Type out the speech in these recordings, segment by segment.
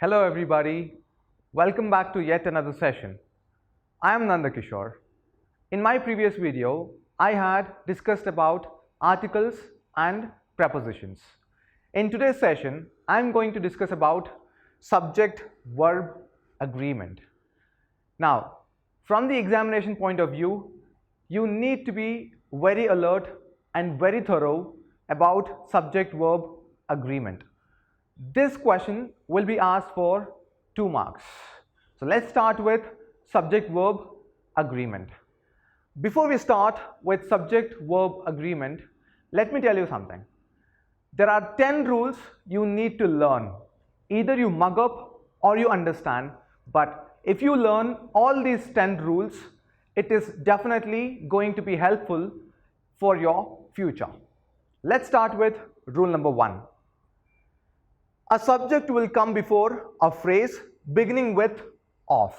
Hello everybody, welcome back to yet another session. I am Nanda Kishore. In my previous video, I had discussed about articles and prepositions. In today's session, I am going to discuss about subject-verb agreement. Now, from the examination point of view, you need to be very alert and very thorough about subject-verb agreement. This question will be asked for 2 marks. So let's start with subject-verb agreement. Before we start with subject-verb agreement, let me tell you something. There are 10 rules you need to learn. Either you mug up or you understand, but if you learn all these 10 rules, it is definitely going to be helpful for your future. Let's start with rule number 1. A subject will come before a phrase beginning with of.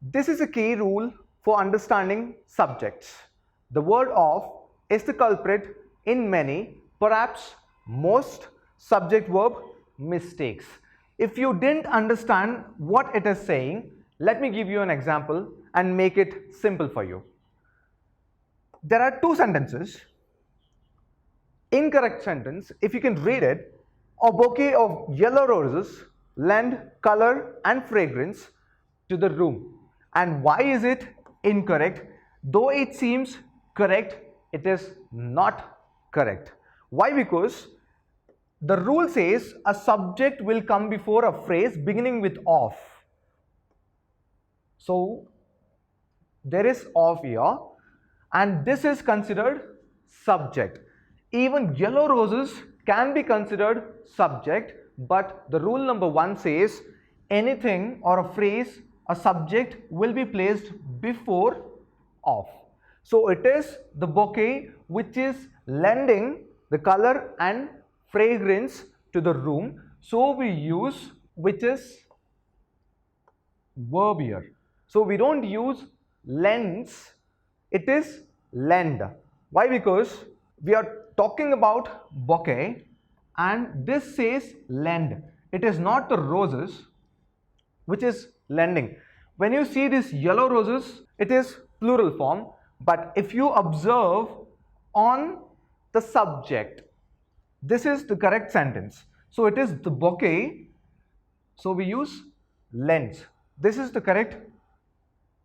This is a key rule for understanding subjects. The word of is the culprit in many, perhaps most, subject-verb mistakes. If you didn't understand what it is saying, let me give you an example and make it simple for you. There are 2 sentences. Incorrect sentence, if you can read it, a bouquet of yellow roses lend color and fragrance to the room. And why is it incorrect? Though it seems correct, it is not correct. Why? Because the rule says a subject will come before a phrase beginning with of. So there is of here, and this is considered subject. Even yellow roses can be considered subject, but the rule number 1 says anything or a phrase, a subject will be placed before of. So it is the bouquet which is lending the color and fragrance to the room. So we use which is verb here. So we don't use lends, it is lend. Why? Because we are talking about bouquet and this says lend. It is not the roses which is lending. When you see this yellow roses, it is plural form, but if you observe on the subject, this is the correct sentence. So it is the bouquet, so we use lends. This is the correct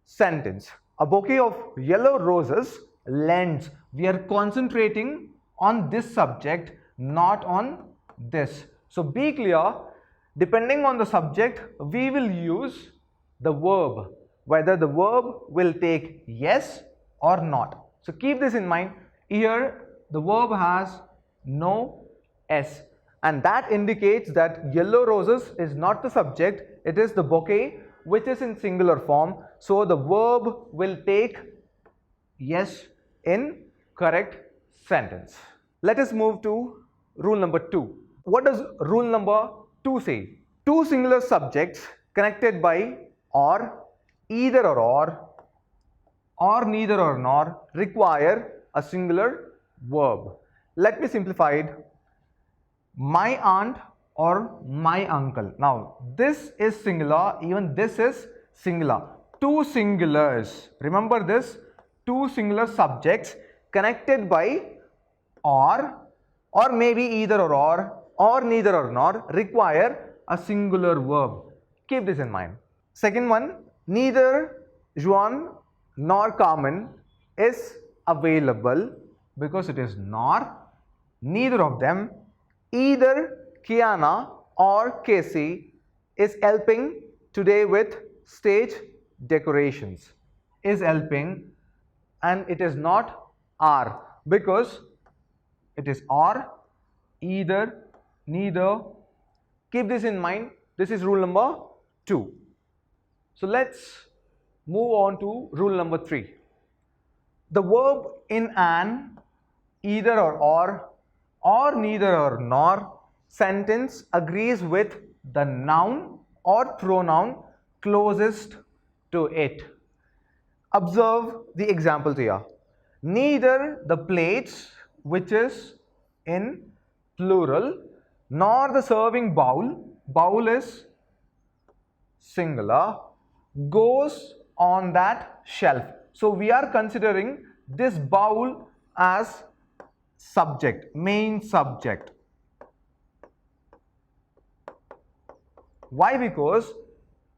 sentence. A bouquet of yellow roses lends. We are concentrating on this subject, not on this. So be clear, depending on the subject, we will use the verb, whether the verb will take yes or not. So keep this in mind. Here the verb has no s, and that indicates that yellow roses is not the subject, it is the bouquet which is in singular form. So the verb will take yes in correct sentence. Let us move to rule number 2. What does rule number 2 say? 2 singular subjects connected by or, either or neither or nor require a singular verb. Let me simplify it. My aunt or my uncle. Now this is singular, even this is singular. 2 singulars. Remember this, 2 singular subjects connected by or maybe either or neither or nor require a singular verb. Keep this in mind. Second one, neither Juan nor Carmen is available because it is nor. Neither of them. Either Kiana or Casey is helping today with stage decorations. Is helping, and it is not are because it is or, either, neither. Keep this in mind. This is rule number 2. So let's move on to rule number 3. The verb in an, either or neither or nor sentence agrees with the noun or pronoun closest to it. Observe the examples here. Neither the plates, which is in plural, nor the serving bowl, bowl is singular, goes on that shelf. So we are considering this bowl as subject, main subject. Why? Because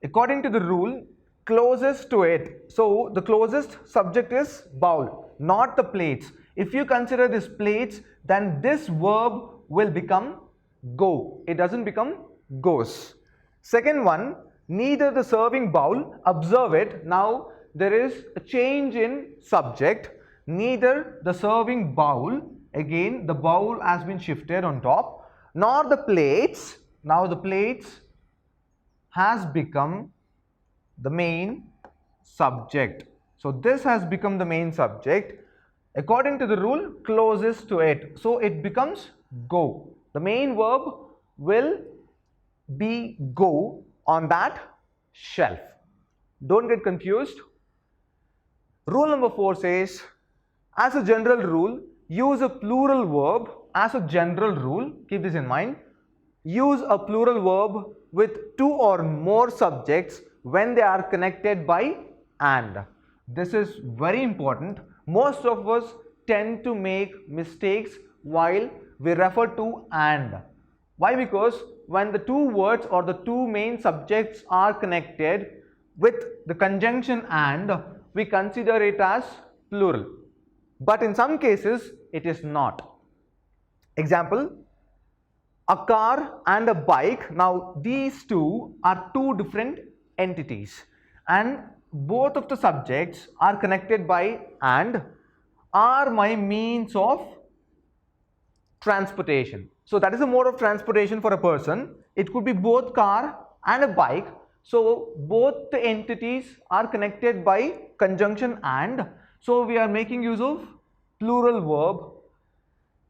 according to the rule, closest to it. So the closest subject is bowl, not the plates. If you consider this plates, then this verb will become go. It doesn't become goes. Second one, neither the serving bowl. Observe it. Now there is a change in subject. Neither the serving bowl. Again, the bowl has been shifted on top. Nor the plates. Now the plates has become the main subject. So this has become the main subject. According to the rule, closest to it. So it becomes go. The main verb will be go on that shelf. Don't get confused. Rule number 4 says, as a general rule, use a plural verb as a general rule. Keep this in mind. Use a plural verb with 2 or more subjects when they are connected by and. This is very important. Most of us tend to make mistakes while we refer to and. Why? Because when the two words or the two main subjects are connected with the conjunction and, we consider it as plural. But in some cases, it is not. Example, a car and a bike. Now these two are two different entities and both of the subjects are connected by and are my means of transportation. So that is a mode of transportation for a person. It could be both car and a bike. So both the entities are connected by conjunction and. So we are making use of plural verb.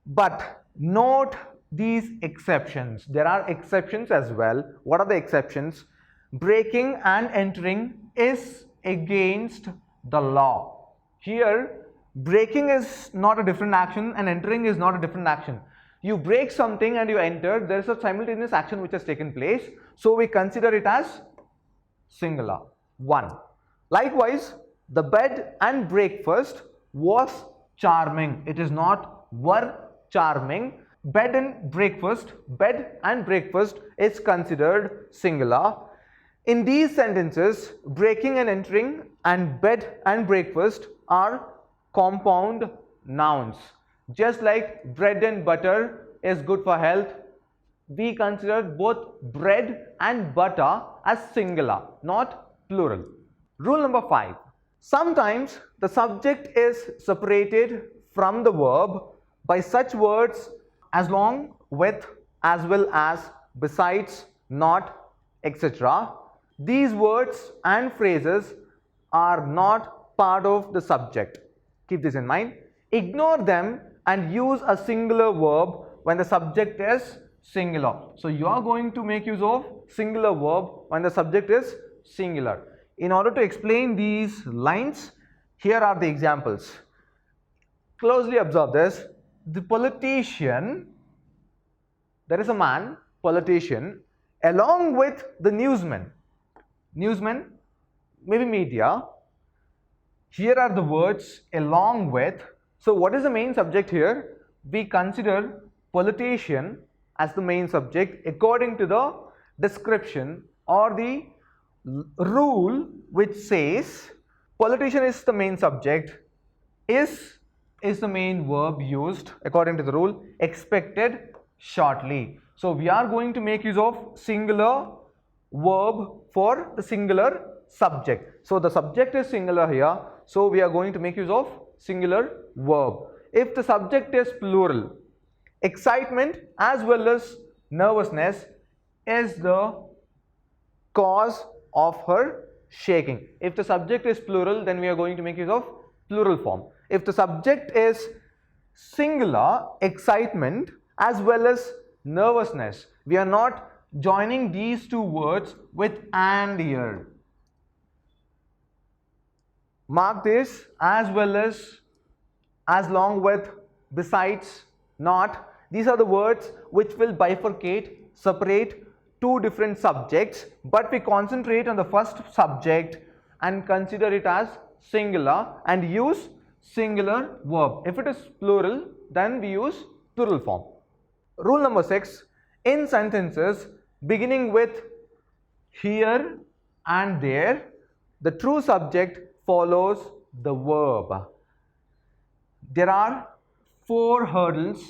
But note these exceptions. There are exceptions as well. What are the exceptions? Breaking and entering is against the law. Here, breaking is not a different action and entering is not a different action. You break something and you enter, there is a simultaneous action which has taken place. So we consider it as singular. 1. Likewise, the bed and breakfast was charming. It is not were charming. Bed and breakfast is considered singular. In these sentences, breaking and entering and bed and breakfast are compound nouns. Just like bread and butter is good for health, we consider both bread and butter as singular, not plural. Rule number 5. Sometimes the subject is separated from the verb by such words as long with, as well as, besides, not, etc. These words and phrases are not part of the subject. Keep this in mind. Ignore them and use a singular verb when the subject is singular. So you are going to make use of singular verb when the subject is singular. In order to explain these lines, here are the examples. Closely observe this. The politician, there is a man, politician, along with the newsman. Newsman, maybe media. Here are the words along with. So what is the main subject here? We consider politician as the main subject according to the description or the rule which says politician is the main subject, is the main verb used according to the rule, expected shortly. So we are going to make use of singular verb for the singular subject. So the subject is singular here, so we are going to make use of singular verb. If the subject is plural, excitement as well as nervousness is the cause of her shaking. If the subject is plural, then we are going to make use of plural form. If the subject is singular, excitement as well as nervousness, we are not joining these two words with and here. Mark this, as well as long with, besides, not. These are the words which will bifurcate, separate two different subjects, but we concentrate on the first subject and consider it as singular and use singular verb. If it is plural, then we use plural form. Rule number 6, in sentences beginning with here and there, the true subject follows the verb. There are 4 hurdles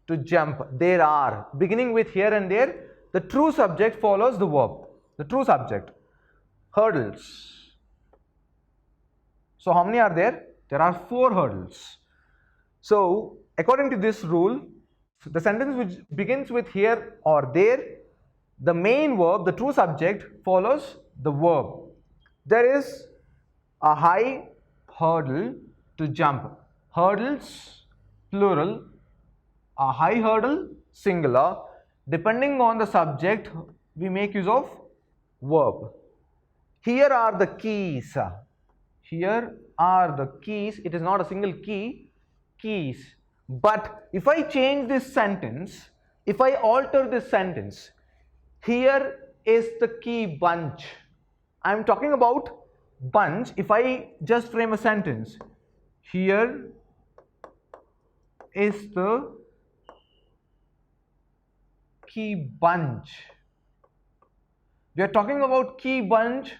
to jump. There are, beginning with here and there, the true subject follows the verb. The true subject. Hurdles. So how many are there? There are 4 hurdles. So according to this rule, the sentence which begins with here or there, the main verb, the true subject, follows the verb. There is a high hurdle to jump. Hurdles, plural. A high hurdle, singular. Depending on the subject, we make use of verb. Here are the keys. Here are the keys. It is not a single key. Keys. But if I change this sentence, if I alter this sentence, here is the key bunch. I am talking about bunch. If I just frame a sentence, here is the key bunch. We are talking about key bunch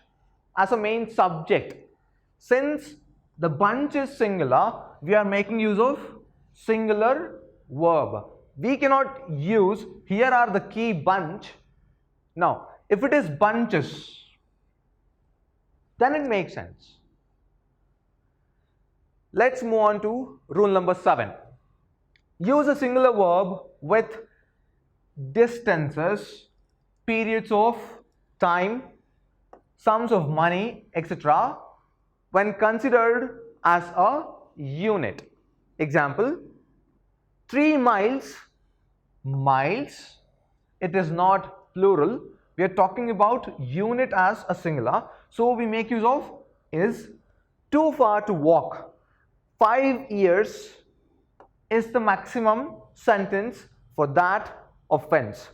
as a main subject. Since the bunch is singular, we are making use of singular verb. We cannot use here are the key bunch. Now, if it is bunches, then it makes sense. Let's move on to rule number 7. Use a singular verb with distances, periods of time, sums of money, etc. when considered as a unit. Example, 3 miles, miles. It is not plural. We are talking about unit as a singular. So we make use of is too far to walk. 5 years is the maximum sentence for that offense.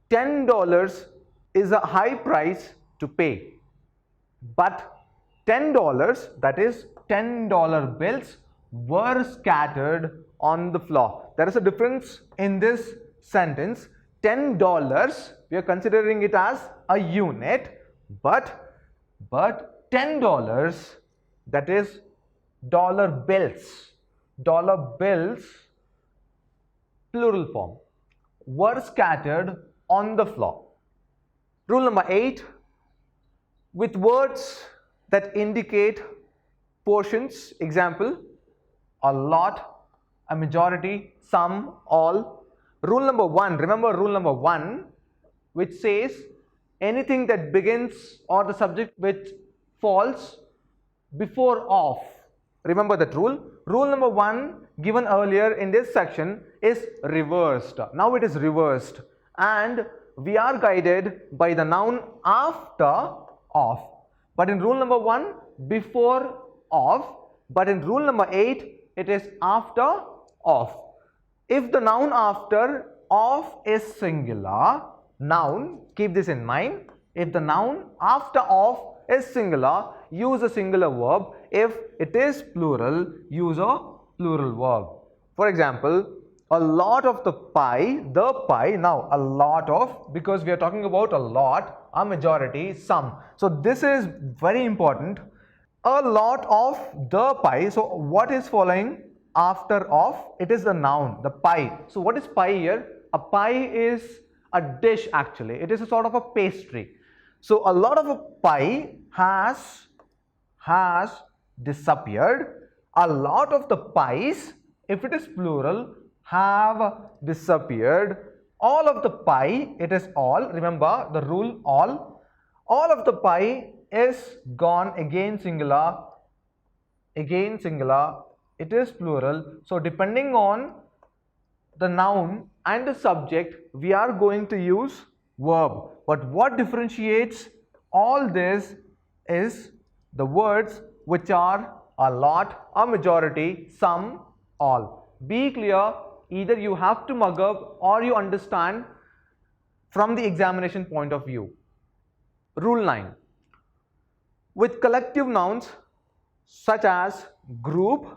$10 is a high price to pay. But $10, that is $10 bills, were scattered on the floor. There is a difference in this sentence. $10, we are considering it as a unit, but $10, that is dollar bills, plural form, were scattered on the floor. Rule number 8, with words that indicate portions, example, a lot, a majority, some, all. Rule number 1, remember rule number 1, which says anything that begins or the subject which falls before of. Remember that rule. Rule number 1 given earlier in this section is reversed. Now it is reversed and we are guided by the noun after of. But in rule number 1, before of. But in rule number 8, it is after of. If the noun after of is singular, noun, keep this in mind. If the noun after of is singular, use a singular verb. If it is plural, use a plural verb. For example, a lot of the pie, now a lot of, because we are talking about a lot, a majority, some. So this is very important. A lot of the pie. So what is following after of? It is the noun, the pie. So what is pie here? A pie is a dish actually. It is a sort of a pastry. So a lot of a pie has disappeared. A lot of the pies, if it is plural, have disappeared. All of the pie, it is all. Remember the rule all. All of the pie is gone, again singular, it is plural. So depending on the noun and the subject, we are going to use verb. But what differentiates all this is the words which are a lot, a majority, some, all. Be clear, either you have to mug up or you understand from the examination point of view. Rule 9. With collective nouns such as group,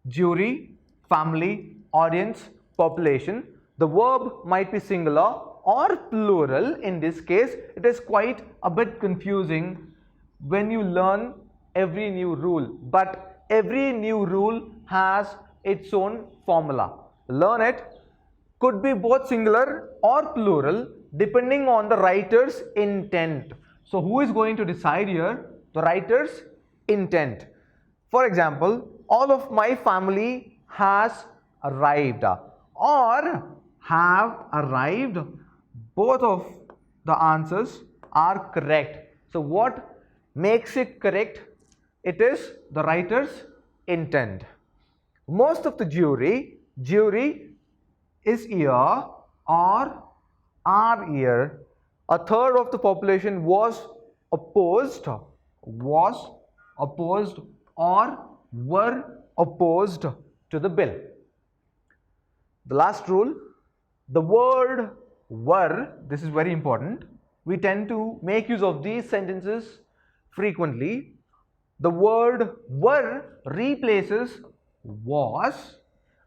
jury, family, audience, population, the verb might be singular or plural. In this case, it is quite a bit confusing when you learn every new rule, but every new rule has its own formula. Learn it. Could be both singular or plural depending on the writer's intent. So who is going to decide here? The writer's intent. For example, all of my family has arrived or have arrived. Both of the answers are correct. So what makes it correct? It is the writer's intent. Most of the jury is here or are here. A third of the population was opposed or were opposed to the bill. The last rule, the word were, this is very important. We tend to make use of these sentences frequently. The word were replaces was,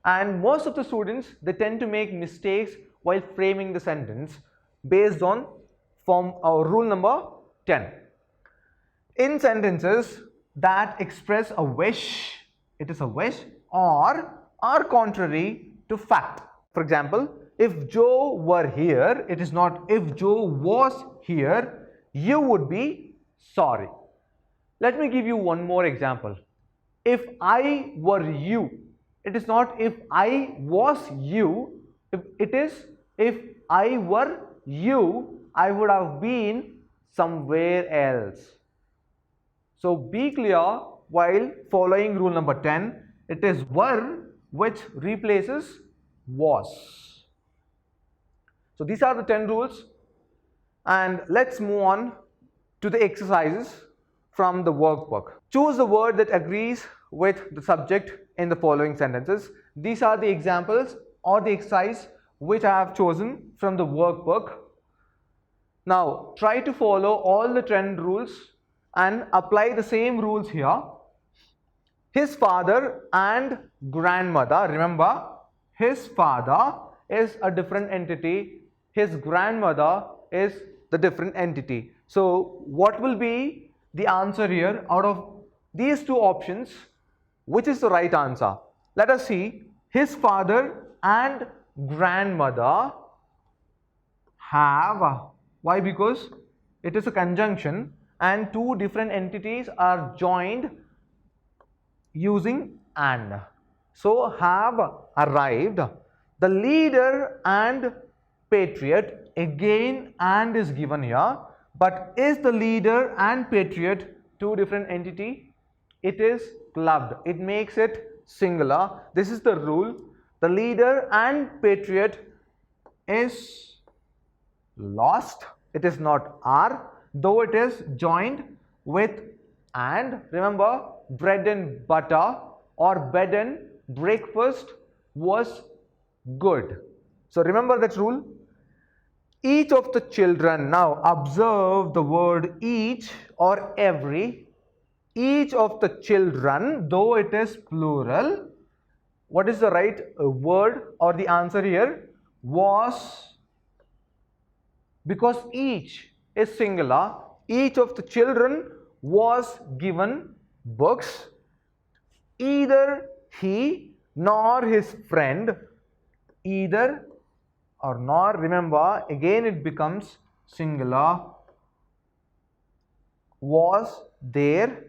and most of the students, they tend to make mistakes while framing the sentence based on rule number 10. In sentences that express a wish, it is a wish, or are contrary to fact. For example, if Joe were here, it is not if Joe was here, you would be sorry. Let me give you one more example. If I were you, it is not if I was you, it is if I were you, I would have been somewhere else. So be clear while following rule number 10. It is were which replaces was. So these are the 10 rules, and let's move on to the exercises from the workbook. Choose the word that agrees with the subject in the following sentences. These are the examples or the exercise which I have chosen from the workbook. Now try to follow all the 10 rules and apply the same rules here. His father and grandmother, remember, his father is a different entity, his grandmother is the different entity. So what will be the answer here? Out of these two options, which is the right answer? Let us see. His father and grandmother have, why? Because it is a conjunction and two different entities are joined using and. So have arrived. The leader and patriot, again and is given here, but is the leader and patriot two different entity? It is clubbed. It makes it singular. This is the rule. The leader and patriot is lost. It is not are, though it is joined with and. Remember, bread and butter or bed and breakfast was good. So remember that rule. Each of the children, now observe the word each or every. Each of the children, though it is plural, what is the right word or the answer here? Was, because each is singular. Each of the children was given books. Either he nor his friend, either or nor, remember, again it becomes singular, was there.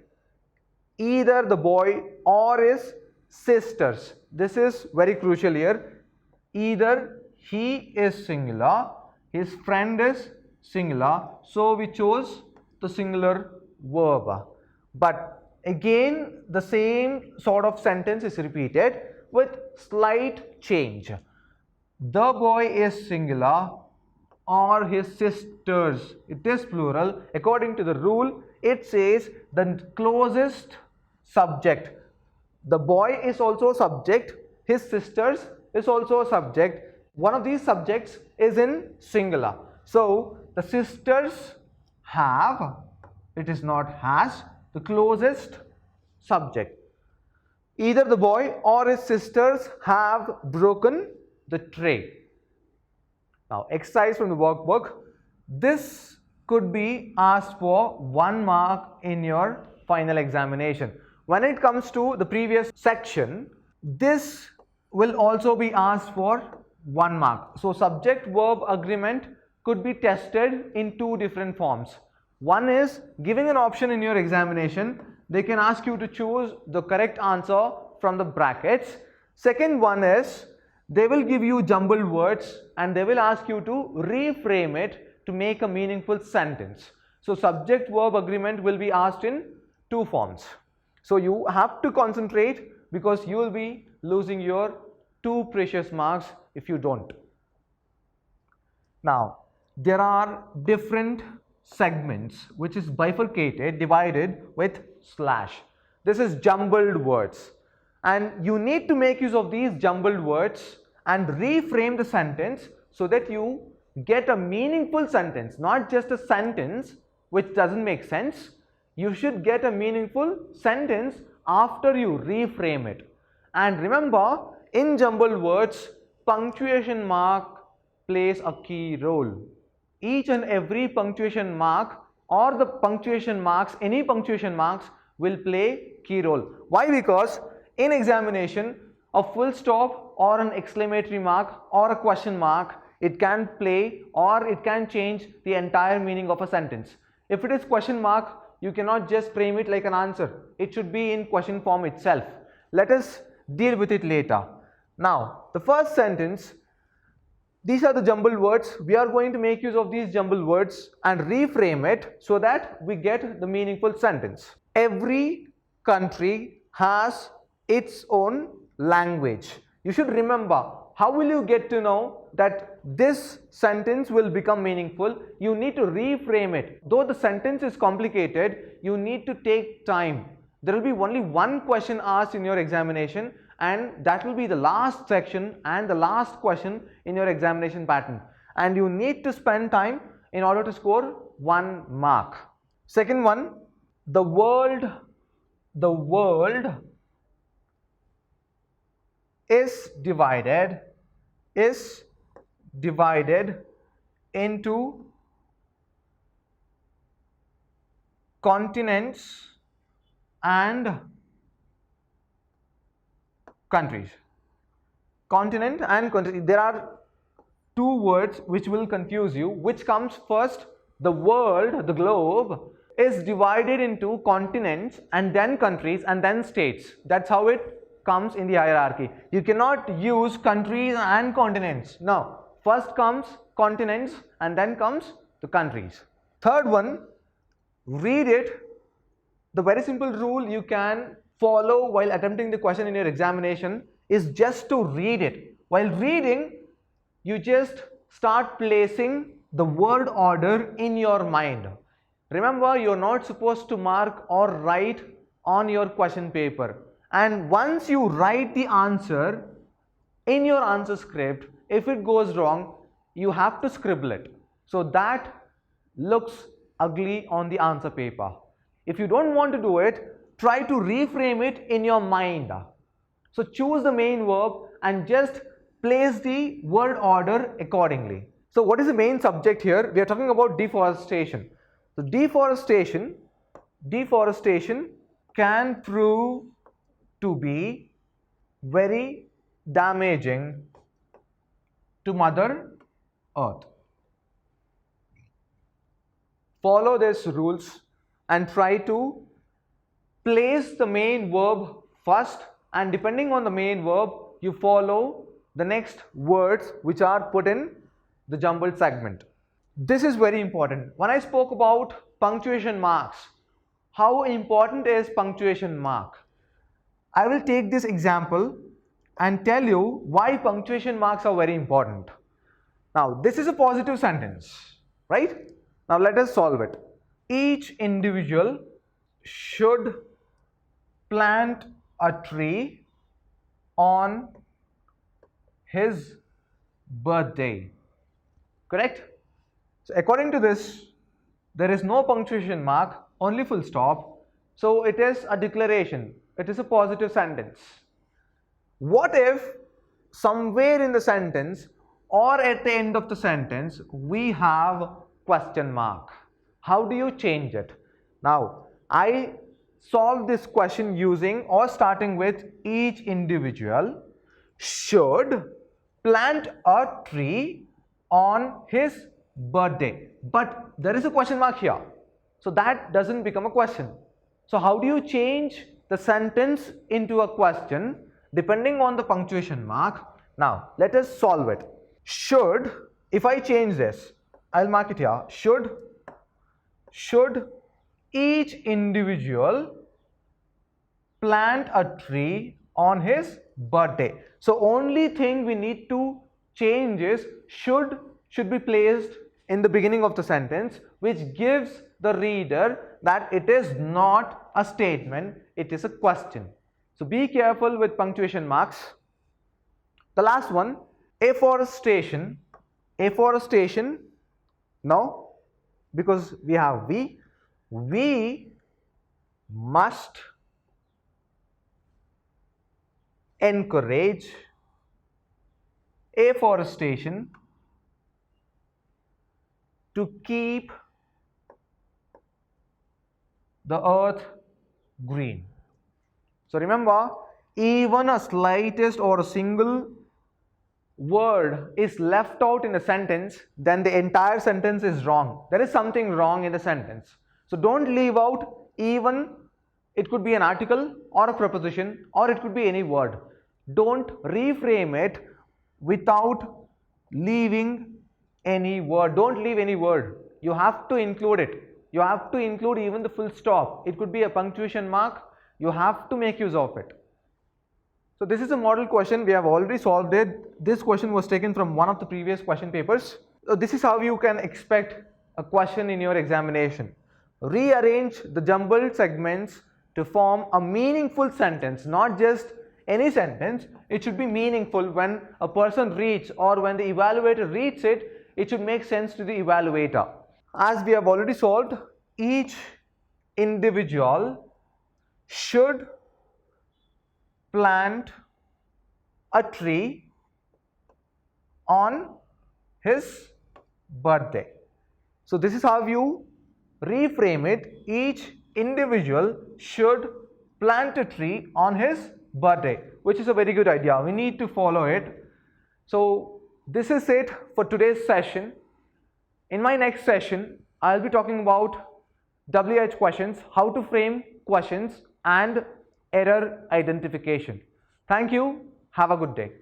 Either the boy or his sisters. This is very crucial here. Either he is singular, his friend is singular, so we chose the singular verb. But again the same sort of sentence is repeated with slight change. The boy is singular or his sisters, it is plural. According to the rule, it says the closest subject. The boy is also subject, his sisters is also a subject. One of these subjects is in singular. So the sisters have, it is not has, the closest subject. Either the boy or his sisters have broken the tray. Now, exercise from the workbook. This could be asked for 1 mark in your final examination. When it comes to the previous section, this will also be asked for 1 mark. So, subject verb agreement could be tested in 2 different forms. One is giving an option in your examination. They can ask you to choose the correct answer from the brackets. Second one is they will give you jumbled words and they will ask you to reframe it to make a meaningful sentence. So subject verb agreement will be asked in 2 forms. So you have to concentrate because you will be losing your 2 precious marks if you don't. Now there are different segments which is bifurcated, divided with slash. This is jumbled words and you need to make use of these jumbled words and reframe the sentence so that you get a meaningful sentence, not just a sentence which doesn't make sense. You should get a meaningful sentence after you reframe it. And remember, in jumbled words, punctuation mark plays a key role. Each and every punctuation mark or the punctuation marks, any punctuation marks will play key role. Why? Because in examination, a full stop or an exclamatory mark or a question mark, it can play or it can change the entire meaning of a sentence. If it is question mark, you cannot just frame it like an answer. It should be in question form itself. Let us deal with it later. Now, the first sentence, these are the jumbled words. We are going to make use of these jumbled words and reframe it so that we get the meaningful sentence. Every country has its own language. You should remember, how will you get to know that this sentence will become meaningful? You need to reframe it. Though the sentence is complicated, you need to take time. There will be only 1 question asked in your examination and that will be the last section and the last question in your examination pattern. And you need to spend time in order to score 1 mark. Second one, the world is divided into continents and countries. Continent and country. There are 2 words which will confuse you. Which comes first? The world, the globe, is divided into continents and then countries and then states. That's how it comes in the hierarchy. You cannot use countries and continents. No, first comes continents and then comes the countries. Third one, read it. The very simple rule you can follow while attempting the question in your examination is just to read it. While reading, you just start placing the word order in your mind. Remember, you're not supposed to mark or write on your question paper. And once you write the answer in your answer script, if it goes wrong, you have to scribble it. So that looks ugly on the answer paper. If you don't want to do it, try to reframe it in your mind. So choose the main verb and just place the word order accordingly. So what is the main subject here? We are talking about deforestation. So deforestation can prove to be very damaging to Mother Earth. Follow these rules and try to place the main verb first, and depending on the main verb, you follow the next words which are put in the jumbled segment. This is very important. When I spoke about punctuation marks, how important is punctuation mark? I will take this example and tell you why punctuation marks are very important. Now, this is a positive sentence, right? Now, let us solve it. Each individual should plant a tree on his birthday. Correct? So according to this, there is no punctuation mark, only full stop. So it is a declaration. It is a positive sentence. What if somewhere in the sentence or at the end of the sentence we have question mark? How do you change it? Now, I solved this question using or starting with each individual should plant a tree on his birthday. But there is a question mark here. So that doesn't become a question. So how do you change the sentence into a question depending on the punctuation mark? Now, let us solve it. Should, if I change this, I'll mark it here. Should each individual plant a tree on his birthday? So only thing we need to change is should be placed in the beginning of the sentence, which gives the reader that it is not a statement, it is a question. So be careful with punctuation marks. The last one, afforestation. Now, because we have we must encourage afforestation to keep the earth green. So remember, even a slightest or a single word is left out in a sentence, then the entire sentence is wrong. There is something wrong in the sentence. So don't leave out even, it could be an article or a preposition or it could be any word. Don't reframe it without leaving any word. Don't leave any word. You have to include it. You have to include even the full stop. It could be a punctuation mark. You have to make use of it. So this is a model question. We have already solved it. This question was taken from one of the previous question papers. So this is how you can expect a question in your examination. Rearrange the jumbled segments to form a meaningful sentence, not just any sentence. It should be meaningful. When a person reads or when the evaluator reads it, it should make sense to the evaluator. As we have already solved, each individual should plant a tree on his birthday. So this is how you reframe it. Each individual should plant a tree on his birthday, which is a very good idea. We need to follow it. So this is it for today's session. In my next session, I'll be talking about WH questions, how to frame questions and error identification. Thank you. Have a good day.